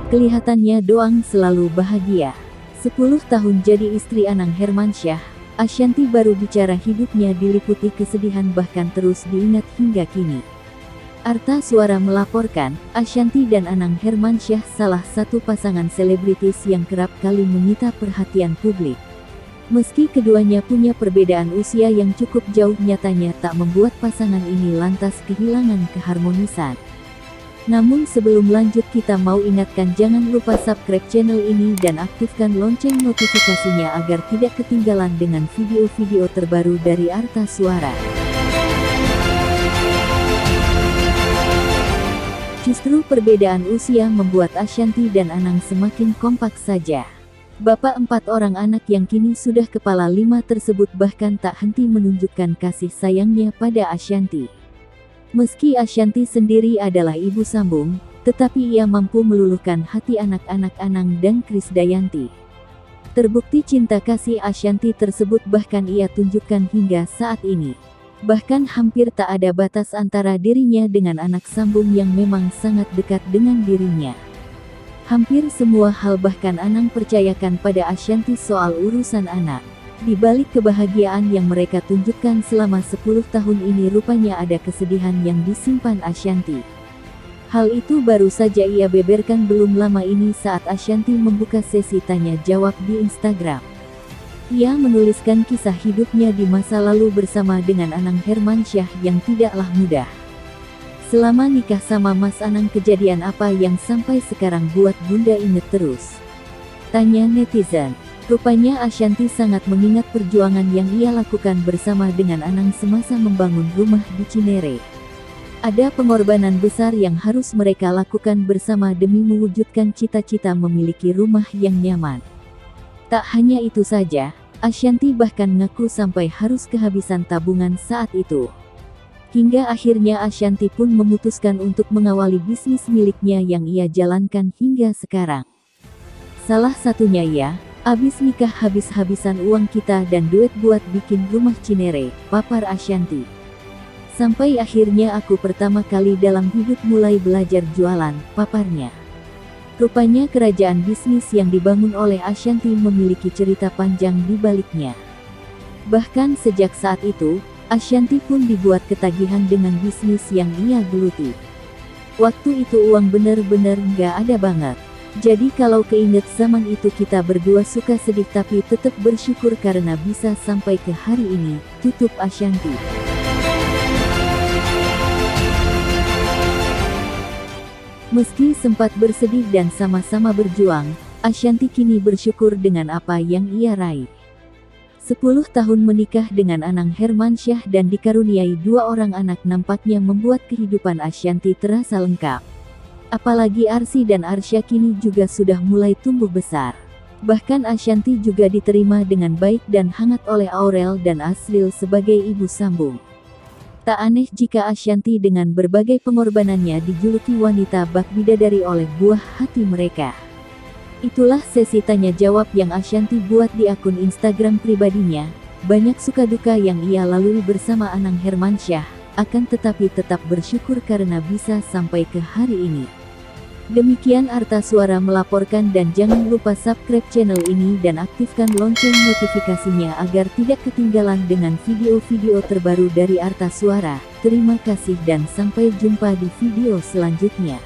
Kelihatannya Doang selalu bahagia. 10 tahun jadi istri Anang Hermansyah, Ashanty baru bicara hidupnya diliputi kesedihan bahkan terus diingat hingga kini. Arta Suara melaporkan, Ashanty dan Anang Hermansyah salah satu pasangan selebritis yang kerap kali menyita perhatian publik. Meski keduanya punya perbedaan usia yang cukup jauh, nyatanya tak membuat pasangan ini lantas kehilangan keharmonisan. Namun sebelum lanjut, kita mau ingatkan jangan lupa subscribe channel ini dan aktifkan lonceng notifikasinya agar tidak ketinggalan dengan video-video terbaru dari Arta Suara. Justru perbedaan usia membuat Ashanty dan Anang semakin kompak saja. Bapak 4 orang anak yang kini sudah kepala 5 tersebut bahkan tak henti menunjukkan kasih sayangnya pada Ashanty. Meski Ashanty sendiri adalah ibu sambung, tetapi ia mampu meluluhkan hati anak-anak Anang dan Krisdayanti. Terbukti cinta kasih Ashanty tersebut bahkan ia tunjukkan hingga saat ini. Bahkan hampir tak ada batas antara dirinya dengan anak sambung yang memang sangat dekat dengan dirinya. Hampir semua hal bahkan Anang percayakan pada Ashanty soal urusan anak. Di balik kebahagiaan yang mereka tunjukkan selama 10 tahun ini, rupanya ada kesedihan yang disimpan Ashanty. Hal itu baru saja ia beberkan belum lama ini saat Ashanty membuka sesi tanya jawab di Instagram. Ia menuliskan kisah hidupnya di masa lalu bersama dengan Anang Hermansyah yang tidaklah mudah. Selama nikah sama Mas Anang, kejadian apa yang sampai sekarang buat Bunda inget terus? Tanya netizen. Rupanya Ashanty sangat mengingat perjuangan yang ia lakukan bersama dengan Anang semasa membangun rumah di Cinere. Ada pengorbanan besar yang harus mereka lakukan bersama demi mewujudkan cita-cita memiliki rumah yang nyaman. Tak hanya itu saja, Ashanty bahkan ngaku sampai harus kehabisan tabungan saat itu. Hingga akhirnya Ashanty pun memutuskan untuk mengawali bisnis miliknya yang ia jalankan hingga sekarang. Salah satunya abis nikah habis-habisan uang kita dan duit buat bikin rumah Cinere, papar Ashanty. Sampai akhirnya aku pertama kali dalam hidup mulai belajar jualan, paparnya. Rupanya kerajaan bisnis yang dibangun oleh Ashanty memiliki cerita panjang di baliknya. Bahkan sejak saat itu, Ashanty pun dibuat ketagihan dengan bisnis yang ia geluti. Waktu itu uang bener-bener nggak ada banget. Jadi kalau keinget zaman itu kita berdua suka sedih tapi tetap bersyukur karena bisa sampai ke hari ini, tutup Ashanty. Meski sempat bersedih dan sama-sama berjuang, Ashanty kini bersyukur dengan apa yang ia raih. 10 tahun menikah dengan Anang Hermansyah dan dikaruniai 2 orang anak nampaknya membuat kehidupan Ashanty terasa lengkap. Apalagi Arsy dan Arsya kini juga sudah mulai tumbuh besar. Bahkan Ashanty juga diterima dengan baik dan hangat oleh Aurel dan Asril sebagai ibu sambung. Tak aneh jika Ashanty dengan berbagai pengorbanannya dijuluki wanita bak bidadari oleh buah hati mereka. Itulah sesi tanya jawab yang Ashanty buat di akun Instagram pribadinya. Banyak suka duka yang ia lalui bersama Anang Hermansyah, akan tetapi tetap bersyukur karena bisa sampai ke hari ini. Demikian Arta Suara melaporkan, dan jangan lupa subscribe channel ini dan aktifkan lonceng notifikasinya agar tidak ketinggalan dengan video-video terbaru dari Arta Suara. Terima kasih dan sampai jumpa di video selanjutnya.